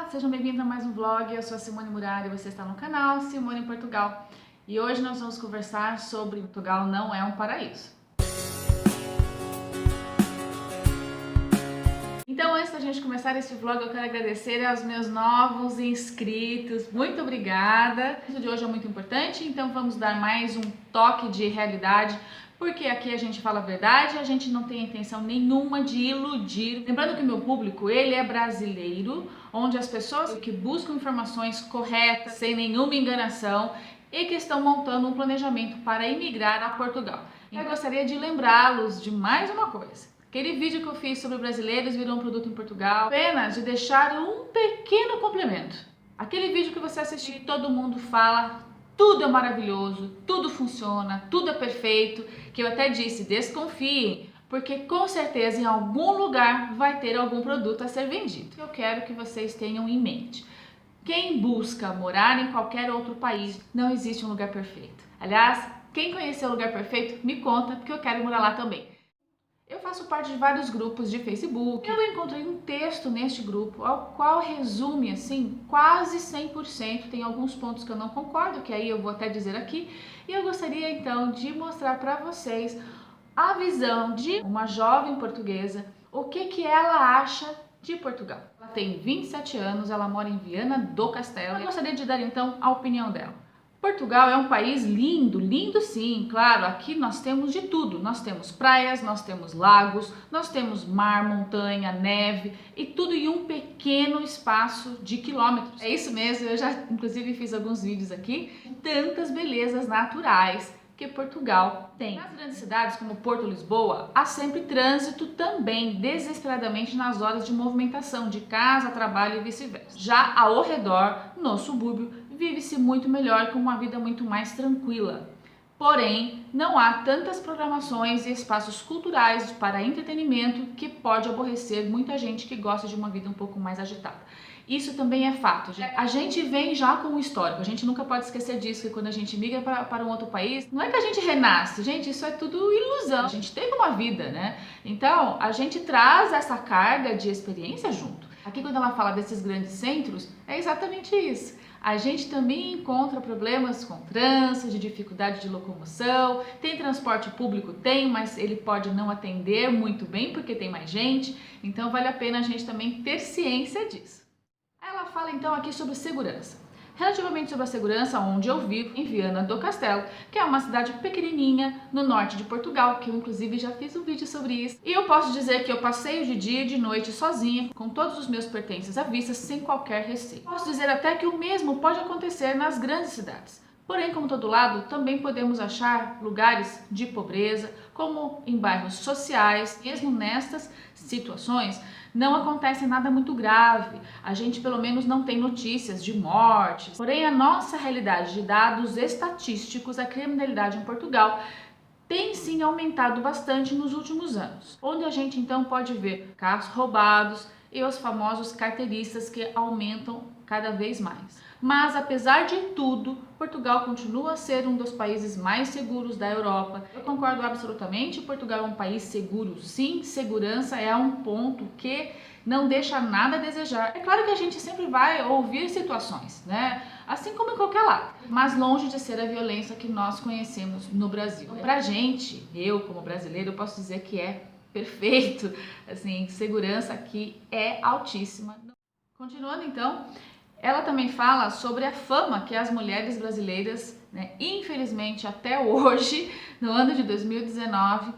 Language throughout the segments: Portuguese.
Sejam bem-vindos a mais um vlog. Eu sou a Simone Murari e você está no canal Simone em Portugal. E hoje nós vamos conversar sobre Portugal não é um paraíso. Então, antes da gente começar esse vlog, eu quero agradecer aos meus novos inscritos. Muito obrigada! O vídeo de hoje é muito importante, então vamos dar mais um toque de realidade, porque aqui a gente fala a verdade, a gente não tem intenção nenhuma de iludir. Lembrando que o meu público, ele é brasileiro, onde as pessoas que buscam informações corretas, sem nenhuma enganação, e que estão montando um planejamento para emigrar a Portugal. Eu gostaria de lembrá-los de mais uma coisa. Aquele vídeo que eu fiz sobre brasileiros virou um produto em Portugal, apenas de deixar um pequeno complemento. Aquele vídeo que você assistiu, todo mundo fala, tudo é maravilhoso, tudo funciona, tudo é perfeito, que eu até disse, desconfiem, porque com certeza em algum lugar vai ter algum produto a ser vendido. Eu quero que vocês tenham em mente. Quem busca morar em qualquer outro país, não existe um lugar perfeito. Aliás, quem conheceu o lugar perfeito, me conta, porque eu quero morar lá também. Eu faço parte de vários grupos de Facebook. Eu encontrei um texto neste grupo, ao qual resume, assim, quase 100%. Tem alguns pontos que eu não concordo, que aí eu vou até dizer aqui. E eu gostaria, então, de mostrar para vocês a visão de uma jovem portuguesa, o que ela acha de Portugal. Ela tem 27 anos, ela mora em Viana do Castelo. Eu gostaria de dar, então, a opinião dela. Portugal é um país lindo, lindo sim, claro, aqui nós temos de tudo, nós temos praias, nós temos lagos, nós temos mar, montanha, neve e tudo em um pequeno espaço de quilômetros. É isso mesmo, eu já inclusive fiz alguns vídeos aqui, tantas belezas naturais que Portugal tem. Nas grandes cidades como Porto, Lisboa, há sempre trânsito também, desesperadamente nas horas de movimentação de casa, trabalho e vice-versa. Já ao redor, no subúrbio, vive-se muito melhor, com uma vida muito mais tranquila. Porém, não há tantas programações e espaços culturais para entretenimento que pode aborrecer muita gente que gosta de uma vida um pouco mais agitada. Isso também é fato. A gente vem já com o histórico, a gente nunca pode esquecer disso, que quando a gente migra para um outro país, não é que a gente renasce, gente, isso é tudo ilusão. A gente teve uma vida, né? Então, a gente traz essa carga de experiência junto. Aqui, quando ela fala desses grandes centros, é exatamente isso. A gente também encontra problemas com trânsito, de dificuldade de locomoção, tem transporte público? Tem, mas ele pode não atender muito bem porque tem mais gente, então vale a pena a gente também ter ciência disso. Ela fala então aqui sobre segurança. Relativamente sobre a segurança, onde eu vivo, em Viana do Castelo, que é uma cidade pequenininha no norte de Portugal, que eu inclusive já fiz um vídeo sobre isso. E eu posso dizer que eu passeio de dia e de noite sozinha, com todos os meus pertences à vista, sem qualquer receio. Posso dizer até que o mesmo pode acontecer nas grandes cidades. Porém, como todo lado, também podemos achar lugares de pobreza, como em bairros sociais. Mesmo nestas situações, não acontece nada muito grave. A gente pelo menos não tem notícias de mortes. Porém, a nossa realidade de dados estatísticos, a criminalidade em Portugal tem sim aumentado bastante nos últimos anos, onde a gente então pode ver carros roubados e os famosos carteiristas que aumentam cada vez mais. Mas apesar de tudo, Portugal continua a ser um dos países mais seguros da Europa. Eu concordo absolutamente, Portugal é um país seguro sim, segurança é um ponto que não deixa nada a desejar. É claro que a gente sempre vai ouvir situações, né? Assim como em qualquer lado, mas longe de ser a violência que nós conhecemos no Brasil. Pra gente, eu como brasileiro, eu posso dizer que é perfeito, assim, segurança aqui é altíssima. Continuando então, ela também fala sobre a fama que as mulheres brasileiras, né, infelizmente até hoje, no ano de 2019,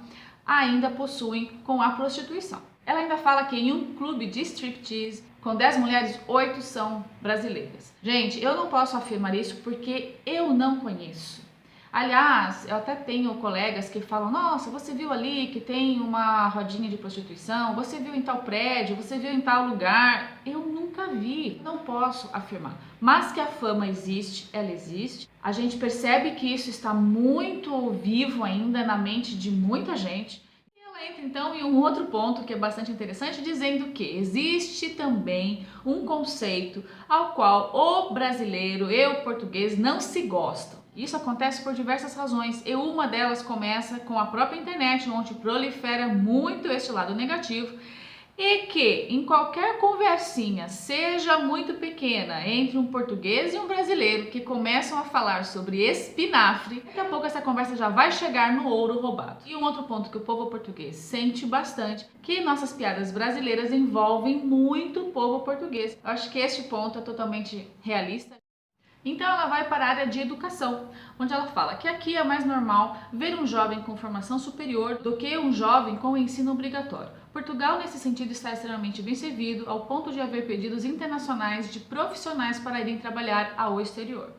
ainda possuem com a prostituição. Ela ainda fala que em um clube de striptease, com 10 mulheres, 8 são brasileiras. Gente, eu não posso afirmar isso porque eu não conheço. Aliás, eu até tenho colegas que falam, nossa, você viu ali que tem uma rodinha de prostituição, você viu em tal prédio, você viu em tal lugar. Eu nunca vi, não posso afirmar. Mas que a fama existe, ela existe. A gente percebe que isso está muito vivo ainda na mente de muita gente. E ela entra então em um outro ponto que é bastante interessante, dizendo que existe também um conceito ao qual o brasileiro e o português não se gostam. Isso acontece por diversas razões e uma delas começa com a própria internet, onde prolifera muito este lado negativo, E que em qualquer conversinha, seja muito pequena, entre um português e um brasileiro que começam a falar sobre espinafre, daqui a pouco essa conversa já vai chegar no ouro roubado. E um outro ponto que o povo português sente bastante, que nossas piadas brasileiras envolvem muito o povo português. Eu acho que este ponto é totalmente realista. Então ela vai para a área de educação, onde ela fala que aqui é mais normal ver um jovem com formação superior do que um jovem com ensino obrigatório. Portugal, nesse sentido, está extremamente bem servido, ao ponto de haver pedidos internacionais de profissionais para irem trabalhar ao exterior.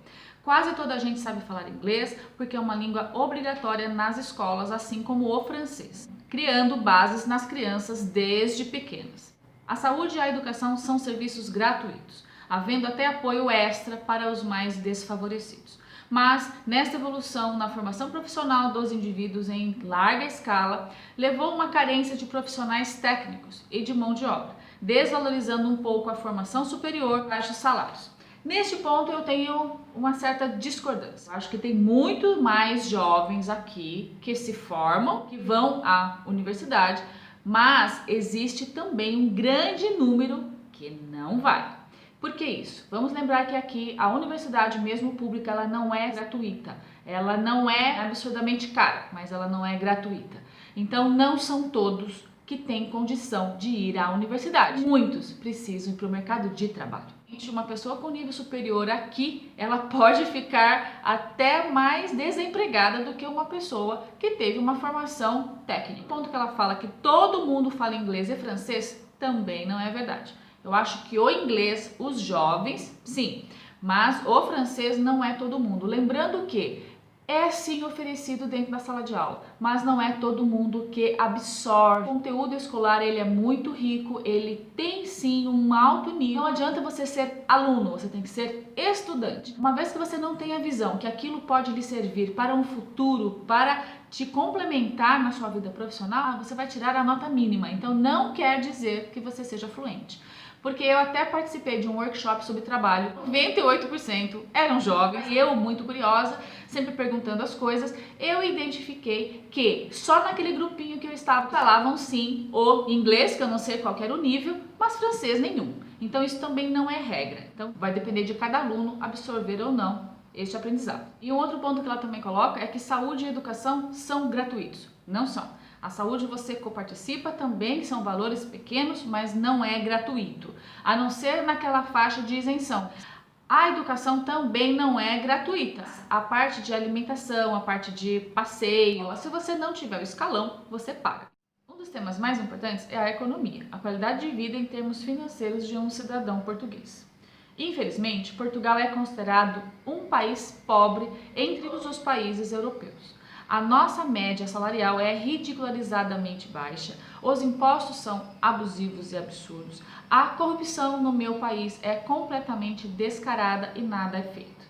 Quase toda a gente sabe falar inglês, porque é uma língua obrigatória nas escolas, assim como o francês, criando bases nas crianças desde pequenas. A saúde e a educação são serviços gratuitos, havendo até apoio extra para os mais desfavorecidos. Mas, nesta evolução na formação profissional dos indivíduos em larga escala, levou uma carência de profissionais técnicos e de mão de obra, desvalorizando um pouco a formação superior e baixos salários. Neste ponto eu tenho uma certa discordância. Acho que tem muito mais jovens aqui que se formam, que vão à universidade, mas existe também um grande número que não vai. Por que isso? Vamos lembrar que aqui a universidade mesmo pública, ela não é gratuita. Ela não é absurdamente cara, mas ela não é gratuita. Então não são todos que têm condição de ir à universidade. Muitos precisam ir para o mercado de trabalho. Uma pessoa com nível superior aqui, ela pode ficar até mais desempregada do que uma pessoa que teve uma formação técnica. O ponto que ela fala que todo mundo fala inglês e francês também não é verdade. Eu acho que o inglês, os jovens, sim, mas o francês não é todo mundo. Lembrando que é sim oferecido dentro da sala de aula, mas não é todo mundo que absorve. O conteúdo escolar, ele é muito rico, ele tem sim um alto nível. Não adianta você ser aluno, você tem que ser estudante. Uma vez que você não tem a visão que aquilo pode lhe servir para um futuro, para te complementar na sua vida profissional, você vai tirar a nota mínima. Então não quer dizer que você seja fluente. Porque eu até participei de um workshop sobre trabalho, 98% eram jovens, e eu, muito curiosa, sempre perguntando as coisas, eu identifiquei que só naquele grupinho que eu estava falavam sim o inglês, que eu não sei qual era o nível, mas francês nenhum. Então isso também não é regra. Então vai depender de cada aluno absorver ou não este aprendizado. E um outro ponto que ela também coloca é que saúde e educação são gratuitos. Não são. A saúde você coparticipa também, são valores pequenos, mas não é gratuito, a não ser naquela faixa de isenção. A educação também não é gratuita. A parte de alimentação, a parte de passeio, se você não tiver o escalão, você paga. Um dos temas mais importantes é a economia, a qualidade de vida em termos financeiros de um cidadão português. Infelizmente, Portugal é considerado um país pobre entre os países europeus. A nossa média salarial é ridicularizadamente baixa, os impostos são abusivos e absurdos, a corrupção no meu país é completamente descarada e nada é feito.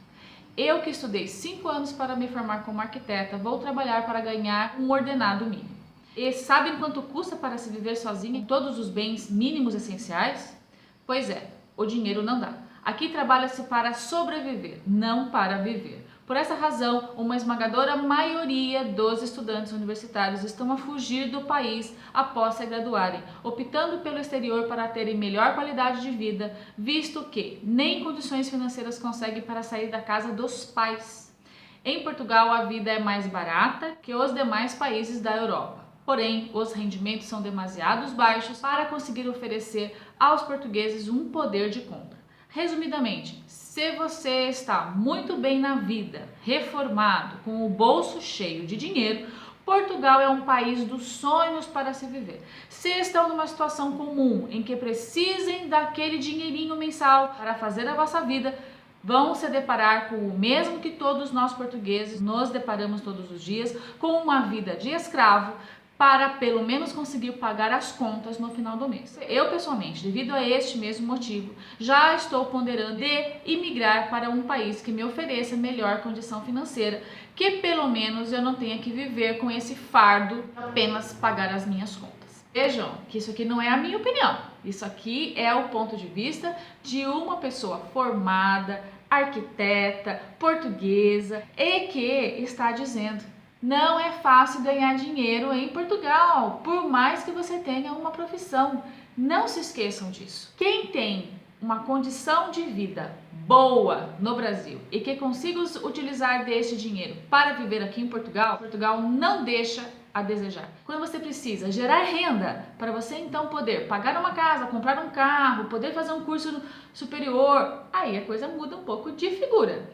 Eu que estudei 5 anos para me formar como arquiteta, vou trabalhar para ganhar um ordenado mínimo. E sabem quanto custa para se viver sozinha em todos os bens mínimos essenciais? Pois é, o dinheiro não dá. Aqui trabalha-se para sobreviver, não para viver. Por essa razão, uma esmagadora maioria dos estudantes universitários estão a fugir do país após se graduarem, optando pelo exterior para terem melhor qualidade de vida, visto que nem condições financeiras conseguem para sair da casa dos pais. Em Portugal, a vida é mais barata que os demais países da Europa. Porém, os rendimentos são demasiado baixos para conseguir oferecer aos portugueses um poder de compra. Resumidamente, se você está muito bem na vida, reformado, com o bolso cheio de dinheiro, Portugal é um país dos sonhos para se viver. Se estão numa situação comum em que precisem daquele dinheirinho mensal para fazer a vossa vida, vão se deparar com o mesmo que todos nós portugueses nos deparamos todos os dias, com uma vida de escravo, para pelo menos conseguir pagar as contas no final do mês. Eu pessoalmente, devido a este mesmo motivo, já estou ponderando de imigrar para um país que me ofereça melhor condição financeira, que pelo menos eu não tenha que viver com esse fardo de apenas pagar as minhas contas. Vejam que isso aqui não é a minha opinião, isso aqui é o ponto de vista de uma pessoa formada, arquiteta, portuguesa e que está dizendo: não é fácil ganhar dinheiro em Portugal, por mais que você tenha uma profissão. Não se esqueçam disso. Quem tem uma condição de vida boa no Brasil e que consiga utilizar deste dinheiro para viver aqui em Portugal, Portugal não deixa a desejar. Quando você precisa gerar renda para você então poder pagar uma casa, comprar um carro, poder fazer um curso superior, aí a coisa muda um pouco de figura.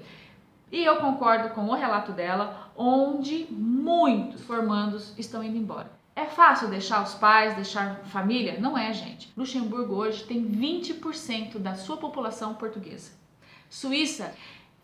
E eu concordo com o relato dela, onde muitos formandos estão indo embora. É fácil deixar os pais, deixar família? Não é, gente. Luxemburgo hoje tem 20% da sua população portuguesa. Suíça,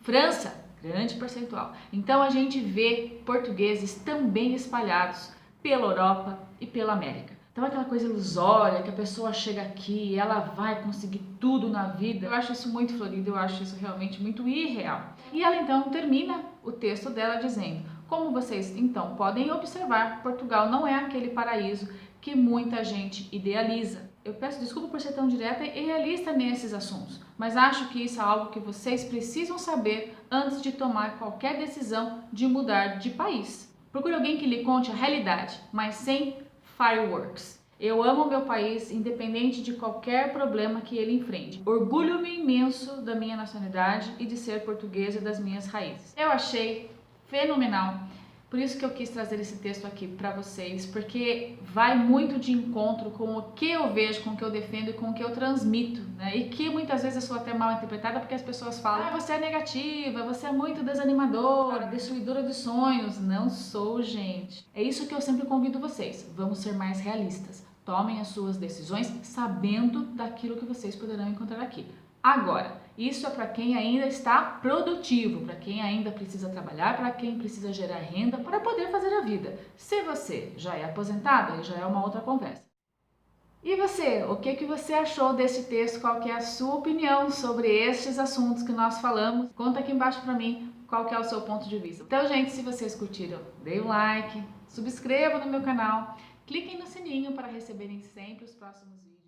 França, grande percentual. Então a gente vê portugueses também espalhados pela Europa e pela América. Então aquela coisa ilusória que a pessoa chega aqui e ela vai conseguir tudo na vida. Eu acho isso muito florido, eu acho isso realmente muito irreal. E ela então termina o texto dela dizendo: como vocês então podem observar, Portugal não é aquele paraíso que muita gente idealiza. Eu peço desculpa por ser tão direta e realista nesses assuntos, mas acho que isso é algo que vocês precisam saber antes de tomar qualquer decisão de mudar de país. Procure alguém que lhe conte a realidade, mas sem fireworks. Eu amo meu país, independente de qualquer problema que ele enfrente. Orgulho-me imenso da minha nacionalidade e de ser portuguesa e das minhas raízes. Eu achei fenomenal. Por isso que eu quis trazer esse texto aqui para vocês, porque vai muito de encontro com o que eu vejo, com o que eu defendo e com o que eu transmito, né? E que muitas vezes eu sou até mal interpretada porque as pessoas falam: você é negativa, você é muito desanimadora, destruidora de sonhos. Não sou, gente. É isso que eu sempre convido vocês. Vamos ser mais realistas. Tomem as suas decisões sabendo daquilo que vocês poderão encontrar aqui. Agora, isso é para quem ainda está produtivo, para quem ainda precisa trabalhar, para quem precisa gerar renda para poder fazer a vida. Se você já é aposentada, aí já é uma outra conversa. E você, o que você achou desse texto? Qual que é a sua opinião sobre estes assuntos que nós falamos? Conta aqui embaixo para mim qual que é o seu ponto de vista. Então, gente, se vocês curtiram, dê um like, subscreva no meu canal, cliquem no sininho para receberem sempre os próximos vídeos.